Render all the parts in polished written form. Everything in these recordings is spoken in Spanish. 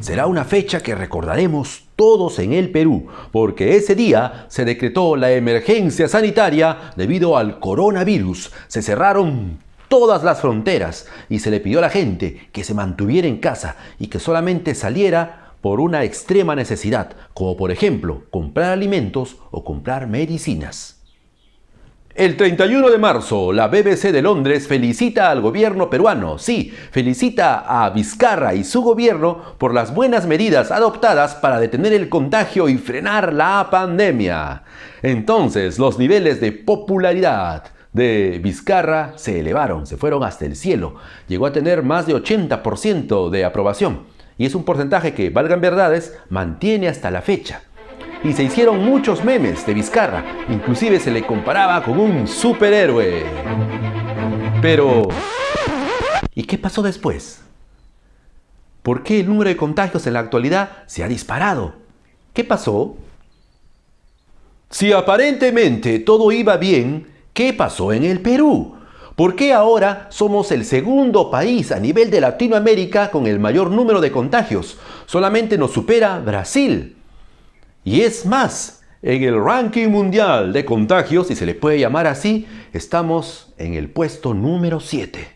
será una fecha que recordaremos todos en el Perú, porque ese día se decretó la emergencia sanitaria debido al coronavirus. Se cerraron todas las fronteras y se le pidió a la gente que se mantuviera en casa y que solamente saliera por una extrema necesidad, como por ejemplo comprar alimentos o comprar medicinas. El 31 de marzo, la BBC de Londres felicita al gobierno peruano. Sí, felicita a Vizcarra y su gobierno por las buenas medidas adoptadas para detener el contagio y frenar la pandemia. Entonces, los niveles de popularidad de Vizcarra se elevaron, se fueron hasta el cielo. Llegó a tener más de 80% de aprobación. Y es un porcentaje que, valgan verdades, mantiene hasta la fecha. Y se hicieron muchos memes de Vizcarra, inclusive se le comparaba con un superhéroe. Pero, ¿y qué pasó después? ¿Por qué el número de contagios en la actualidad se ha disparado? ¿Qué pasó? Si aparentemente todo iba bien, ¿qué pasó en el Perú? ¿Por qué ahora somos el segundo país a nivel de Latinoamérica con el mayor número de contagios? Solamente nos supera Brasil. Y es más, en el ranking mundial de contagios, si se le puede llamar así, estamos en el puesto número 7.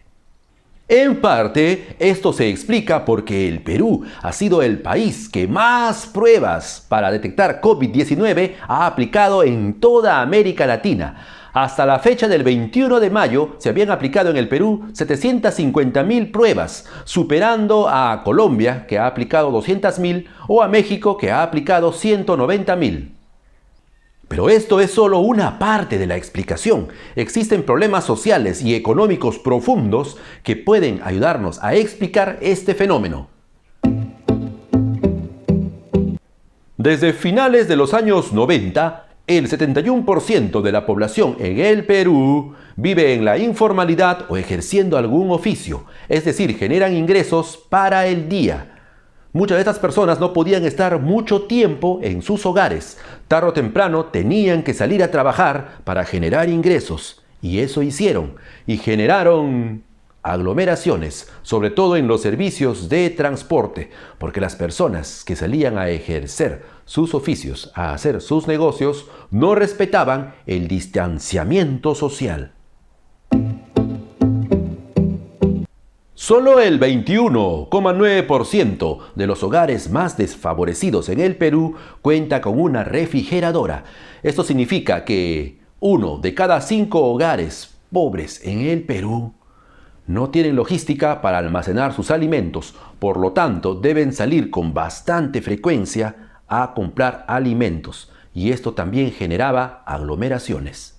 En parte, esto se explica porque el Perú ha sido el país que más pruebas para detectar COVID-19 ha aplicado en toda América Latina. Hasta la fecha del 21 de mayo se habían aplicado en el Perú 750.000 pruebas, superando a Colombia, que ha aplicado 200.000, o a México, que ha aplicado 190.000. Pero esto es solo una parte de la explicación. Existen problemas sociales y económicos profundos que pueden ayudarnos a explicar este fenómeno. Desde finales de los años 90, el 71% de la población en el Perú vive en la informalidad o ejerciendo algún oficio, es decir, generan ingresos para el día. Muchas de estas personas no podían estar mucho tiempo en sus hogares. Tarde o temprano tenían que salir a trabajar para generar ingresos. Y eso hicieron. Y generaron aglomeraciones, sobre todo en los servicios de transporte, porque las personas que salían a ejercer sus oficios, a hacer sus negocios, no respetaban el distanciamiento social. Solo el 21,9% de los hogares más desfavorecidos en el Perú cuenta con una refrigeradora. Esto significa que 1 de cada 5 hogares pobres en el Perú no tienen logística para almacenar sus alimentos, por lo tanto deben salir con bastante frecuencia a comprar alimentos, y esto también generaba aglomeraciones.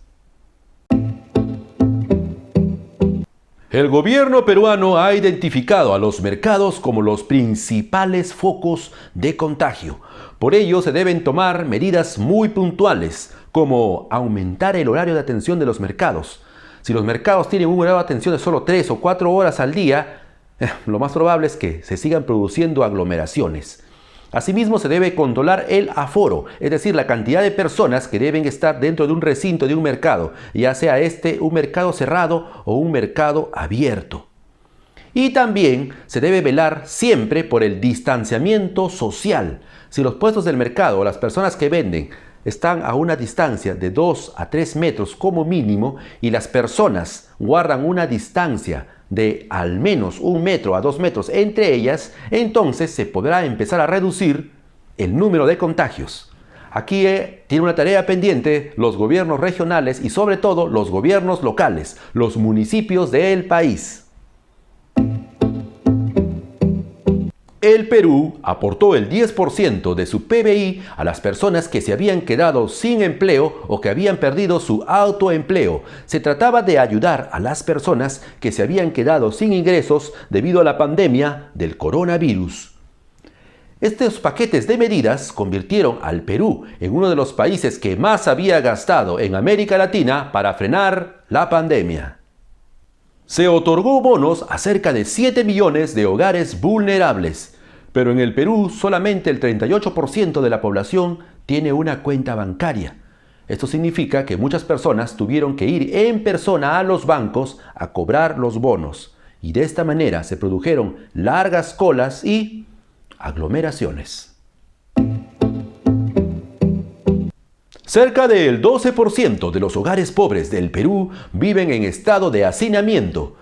El gobierno peruano ha identificado a los mercados como los principales focos de contagio. Por ello se deben tomar medidas muy puntuales, como aumentar el horario de atención de los mercados. Si los mercados tienen un horario de atención de solo 3 o 4 horas al día, lo más probable es que se sigan produciendo aglomeraciones. Asimismo, se debe controlar el aforo, es decir, la cantidad de personas que deben estar dentro de un recinto de un mercado, ya sea un mercado cerrado o un mercado abierto. Y también se debe velar siempre por el distanciamiento social. Si los puestos del mercado o las personas que venden están a una distancia de 2 a 3 metros como mínimo y las personas guardan una distancia de al menos 1 metro a 2 metros entre ellas, entonces se podrá empezar a reducir el número de contagios. Aquí tiene una tarea pendiente los gobiernos regionales y sobre todo los gobiernos locales, los municipios del país. El Perú aportó el 10% de su PBI a las personas que se habían quedado sin empleo o que habían perdido su autoempleo. Se trataba de ayudar a las personas que se habían quedado sin ingresos debido a la pandemia del coronavirus. Estos paquetes de medidas convirtieron al Perú en uno de los países que más había gastado en América Latina para frenar la pandemia. Se otorgó bonos a cerca de 7 millones de hogares vulnerables, pero en el Perú solamente el 38% de la población tiene una cuenta bancaria. Esto significa que muchas personas tuvieron que ir en persona a los bancos a cobrar los bonos, y de esta manera se produjeron largas colas y aglomeraciones. Cerca del 12% de los hogares pobres del Perú viven en estado de hacinamiento.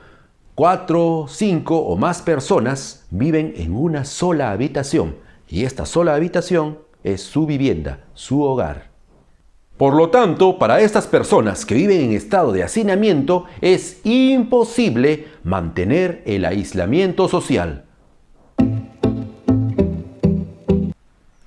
4, 5 o más personas viven en una sola habitación y esta sola habitación es su vivienda, su hogar. Por lo tanto, para estas personas que viven en estado de hacinamiento es imposible mantener el aislamiento social.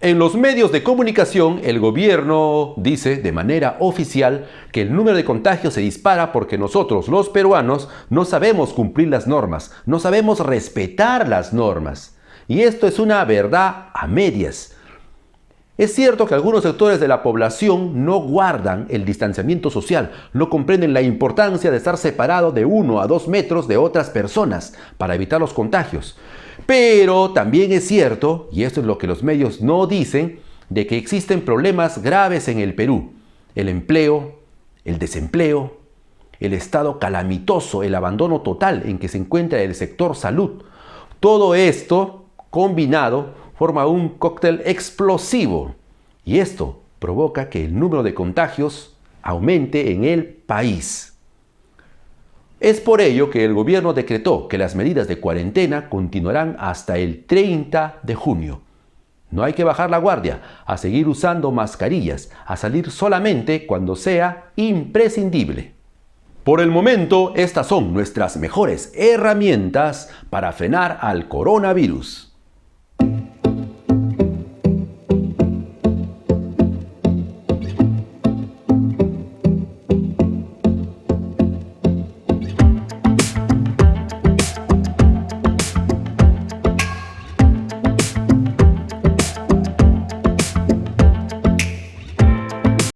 En los medios de comunicación, el gobierno dice de manera oficial que el número de contagios se dispara porque nosotros, los peruanos, no sabemos cumplir las normas, no sabemos respetar las normas. Y esto es una verdad a medias. Es cierto que algunos sectores de la población no guardan el distanciamiento social, no comprenden la importancia de estar separado de 1 a 2 metros de otras personas para evitar los contagios. Pero también es cierto, y esto es lo que los medios no dicen, de que existen problemas graves en el Perú. El empleo, el desempleo, el estado calamitoso, el abandono total en que se encuentra el sector salud. Todo esto, combinado, forma un cóctel explosivo. Y esto provoca que el número de contagios aumente en el país. Es por ello que el gobierno decretó que las medidas de cuarentena continuarán hasta el 30 de junio. No hay que bajar la guardia, a seguir usando mascarillas, a salir solamente cuando sea imprescindible. Por el momento, estas son nuestras mejores herramientas para frenar al coronavirus.